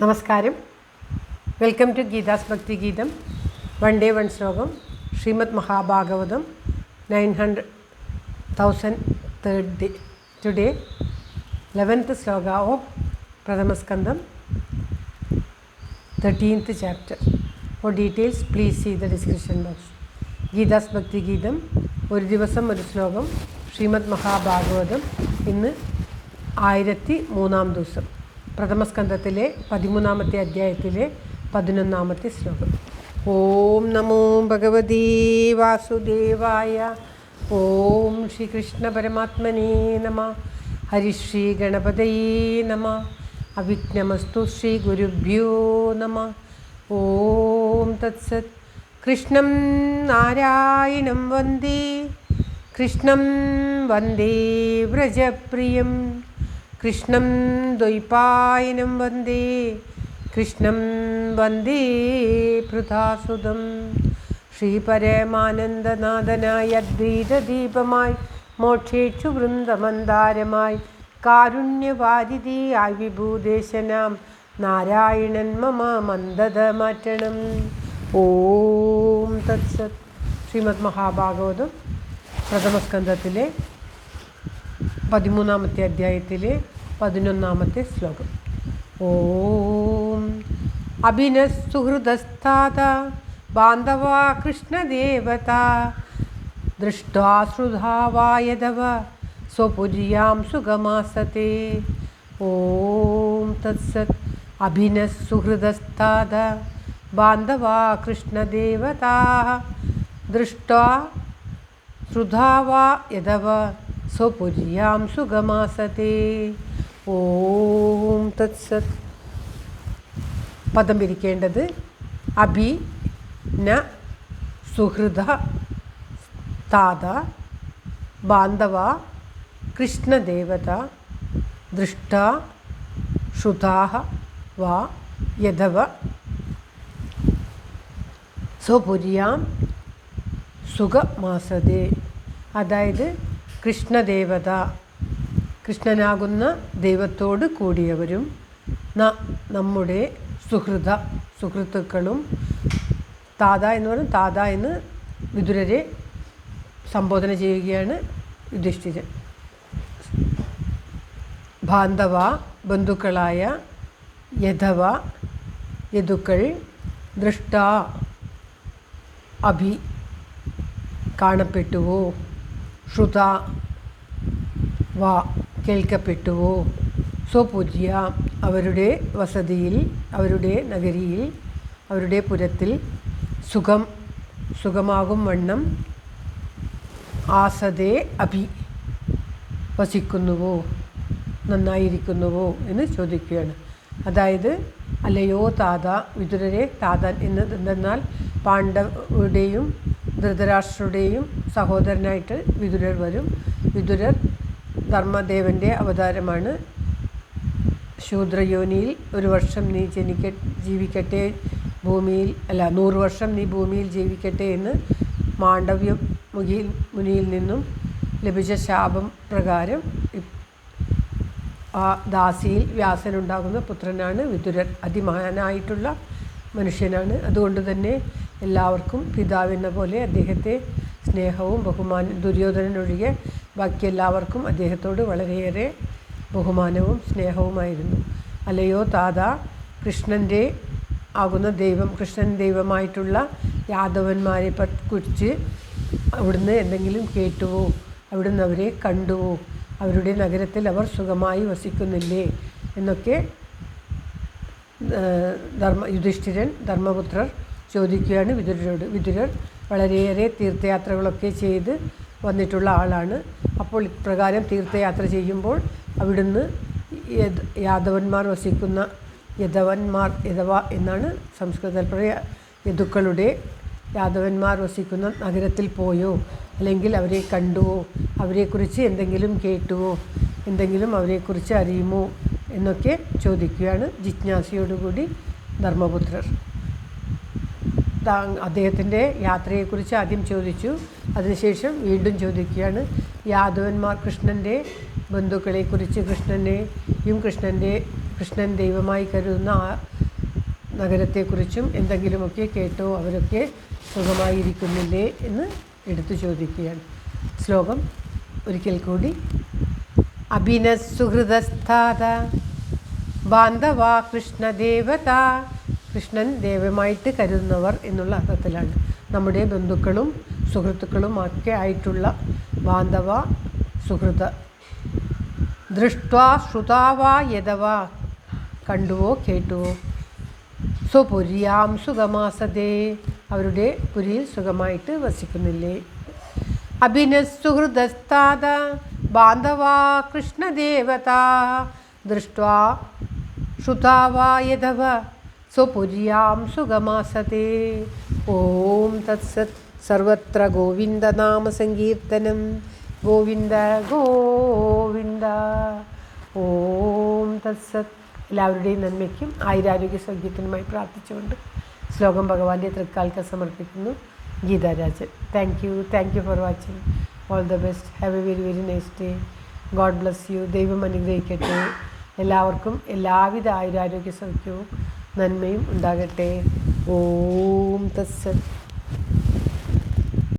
നമസ്കാരം. Welcome to Geetha's ഭക്തി ഗീതം. വൺ ഡേ വൺ ശ്ലോകം. Srimad Mahabhagavatam 903rd day. Today 11th ശ്ലോക ഓഫ് പ്രഥമസ്കന്ധം 13th chapter. For details please see the description box. Geetha's ഭക്തി ഗീതം, ഒരു ദിവസം ഒരു ശ്ലോകം. ശ്രീമദ് മഹാഭാഗവതം. ഇന്ന് 1003 ദിവസം. പ്രഥമസ്കന്ധത്തിലെ 13ാമത്തെ അധ്യായത്തിലെ 11ാമത്തെ ശ്ലോകം. ഓം നമോ ഭഗവതീ വാസുദേവായ. ഓം ശ്രീകൃഷ്ണ പരമാത്മനേ നമ. ഹരിശ്രീ ഗണപതയേ നമ. അവിഘ്നമസ്തു ശ്രീ ഗുരുഭ്യോ നമ. ഓം തത്സത്. കൃഷ്ണം നാരായണം വന്ദേ. കൃഷ്ണം വന്ദേ വ്രജപ്രിയം. കൃഷ്ണം ദ്വൈപായനം വന്ദേ. കൃഷ്ണം വന്ദേ പൃഥാസുതം. ശ്രീപരമാനന്ദനാഥനായ അദ്വൈതദീപമായി, മോക്ഷേക്ഷു വൃന്ദമന്ദാരമായി, കാരുണ്യവാരിധിയായി വിഭൂദേശനാം നാരായണൻ മമ മന്ദത മാറ്റണം. ഓം തത്സത്. ശ്രീമദ് മഹാഭാഗവതം പ്രഥമസ്കന്ധത്തിലെ 13ാമത്തെ അധ്യായത്തിലെ 11ാമത്തെ ശ്ലോകം. ഓം അഭിനസുഹൃദസ്ഥാത ബാന്ധവാ കൃഷ്ണദേവത ദൃഷ്ട്വാ ശ്രുധാവായധവ സ്വപുര്യാം സുഗമാസത്തെ. ഓം തത്സത്. അഭിനസുഹൃദസ്ഥാത ബാന്ധവാ കൃഷ്ണദേവതാ ദൃഷ്ട്വാ ശ്രുധാവായധവ സ്വപുര്യാം സുഗമാസത്തെ. ഓം തത്സത്. പദം പിരിക്കേണ്ടത് അഭി ന സുഹൃദ താത ബാന്ധവ കൃഷ്ണദേവത ദൃഷ്ട ശ്രുതാഹ വാ യഥവ സ്വപുര്യാം സുഖമാസതേ. അതായത് കൃഷ്ണദേവത, കൃഷ്ണനാകുന്ന ദൈവത്തോട് കൂടിയവരും നമ്മുടെ സുഹൃത്തുക്കളും. താത എന്ന് പറഞ്ഞാൽ താത എന്ന് വിതുരരെ സംബോധന ചെയ്യുകയാണ് യുധിഷ്ഠിരൻ. ബാന്ധവ ബന്ധുക്കളായ, യഥവ യദുക്കൾ, ദൃഷ്ട അഭി കാണപ്പെട്ടുവോ, ശ്രുത വാ കേൾക്കപ്പെട്ടുവോ, സ്വപുര്യ അവരുടെ വസതിയിൽ, അവരുടെ നഗരിയിൽ, അവരുടെ പുരത്തിൽ സുഖമാകും വണ്ണം ആസതേ അഭി വസിക്കുന്നുവോ, നന്നായിരിക്കുന്നുവോ എന്ന് ചോദിക്കുകയാണ്. അതായത് അല്ലയോ താത, വിതുരരെ. താതൻ എന്നാൽ പാണ്ഡവരുടെയും ധൃതരാഷ്ട്രരുടെയും സഹോദരനായിട്ട് വിതുരർ വരും. വിതുരർ ധർമ്മദേവൻ്റെ അവതാരമാണ്. ശൂദ്രയോനിയിൽ 1 വർഷം നീ ജീവിക്കട്ടെ ഭൂമിയിൽ, 100 വർഷം നീ ഭൂമിയിൽ ജീവിക്കട്ടെ എന്ന് മാണ്ഡവ്യ മുനിയിൽ നിന്നും ലഭിച്ച ശാപം പ്രകാരം ആ ദാസിയിൽ വ്യാസനുണ്ടാകുന്ന പുത്രനാണ് വിതുരർ. അതിമഹാനായിട്ടുള്ള മനുഷ്യനാണ്. അതുകൊണ്ട് തന്നെ എല്ലാവർക്കും പിതാവെന്ന പോലെ അദ്ദേഹത്തെ സ്നേഹവും ദുര്യോധനനൊഴികെ ബാക്കി എല്ലാവർക്കും അദ്ദേഹത്തോട് വളരെയേറെ ബഹുമാനവും സ്നേഹവുമായിരുന്നു. അല്ലയോ താത, കൃഷ്ണൻ്റെ ആകുന്ന ദൈവം, കൃഷ്ണൻ ദൈവമായിട്ടുള്ള യാദവന്മാരെ കുറിച്ച് അവിടുന്ന് എന്തെങ്കിലും കേട്ടുവോ, അവിടുന്ന് അവരെ കണ്ടുവോ, അവരുടെ നഗരത്തിൽ അവർ സുഖമായി വസിക്കുന്നില്ലേ എന്നൊക്കെ യുധിഷ്ഠിരൻ ധർമ്മപുത്രർ ചോദിക്കുകയാണ് വിതുരരോട്. വിതുരർ വളരെയേറെ തീർത്ഥയാത്രകളൊക്കെ ചെയ്ത് വന്നിട്ടുള്ള ആളാണ്. അപ്പോൾ ഇപ്രകാരം തീർത്ഥയാത്ര ചെയ്യുമ്പോൾ അവിടുന്ന് യാദവന്മാർ വസിക്കുന്ന യദവ എന്നാണ് സംസ്കൃതത്തിൽ പറയുക, യദുക്കളുടെ യാദവന്മാർ വസിക്കുന്ന നഗരത്തിൽ പോയോ, അല്ലെങ്കിൽ അവരെ കണ്ടുവോ, അവരെക്കുറിച്ച് എന്തെങ്കിലും കേട്ടുവോ, എന്തെങ്കിലും അവരെക്കുറിച്ച് അറിയുമോ എന്നൊക്കെ ചോദിക്കുകയാണ് ജിജ്ഞാസയോടുകൂടി ധർമ്മപുത്രർ. അദ്ദേഹത്തിൻ്റെ യാത്രയെക്കുറിച്ച് ആദ്യം ചോദിച്ചു. അതിനുശേഷം വീണ്ടും ചോദിക്കുകയാണ് യാദവന്മാർ, കൃഷ്ണൻ്റെ ബന്ധുക്കളെക്കുറിച്ച്, കൃഷ്ണൻ്റെ കൃഷ്ണൻ ദൈവമായി കരുതുന്ന ആ നഗരത്തെക്കുറിച്ചും എന്തെങ്കിലുമൊക്കെ കേട്ടോ? അവരൊക്കെ സുഖമായിരിക്കുന്നില്ലേ എന്ന് എടുത്തു ചോദിക്കുകയാണ്. ശ്ലോകം ഒരിക്കൽ കൂടി. അഭിനസുഹൃദസ്ഥാത ബാന്ധവാ കൃഷ്ണദേവത. കൃഷ്ണൻ ദൈവമായിട്ട് കരുതുന്നവർ എന്നുള്ള അർത്ഥത്തിലാണ്. നമ്മുടെ ബന്ധുക്കളും സുഹൃത്തുക്കളും ഒക്കെ ആയിട്ടുള്ള ബാന്ധവ സുഹൃത. ദൃഷ്ട്വാ ശ്രുതാവാ യഥവാ, കണ്ടുവോ കേട്ടുവോ? സ്വപുര്യാം സുഖമാസതേ, അവരുടെ പുരിയിൽ സുഖമായിട്ട് വസിക്കുന്നില്ലേ? അഭിനസുഹൃദസ്ഥാത ബാന്ധവാ കൃഷ്ണദേവത ദൃഷ്ട്വാ ശ്രുതാവാ യഥവ സ്വപുര്യാം സുഖമാസതേ. ഓം തത്സത്. സർവത്ര ഗോവിന്ദനാമസങ്കീർത്തനം. ഗോവിന്ദ ഗോവിന്ദ. ഓം തത്സത്. എല്ലാവരുടെയും നന്മയ്ക്കും ആയുരാരോഗ്യ സൗഖ്യത്തിനുമായി പ്രാർത്ഥിച്ചുകൊണ്ട് ശ്ലോകം ഭഗവാന്റെ തൃക്കാൽക്ക് സമർപ്പിക്കുന്നു. Geetha Rajan. Thank you for watching. All the best. Have A very very nice day. God bless you. ദൈവം അനുഗ്രഹിക്കട്ടെ. എല്ലാവർക്കും എല്ലാവിധ ആയുരാരോഗ്യ സൗഖ്യവും നന്മയും ഉണ്ടാകട്ടെ. ഓം തത്സത്.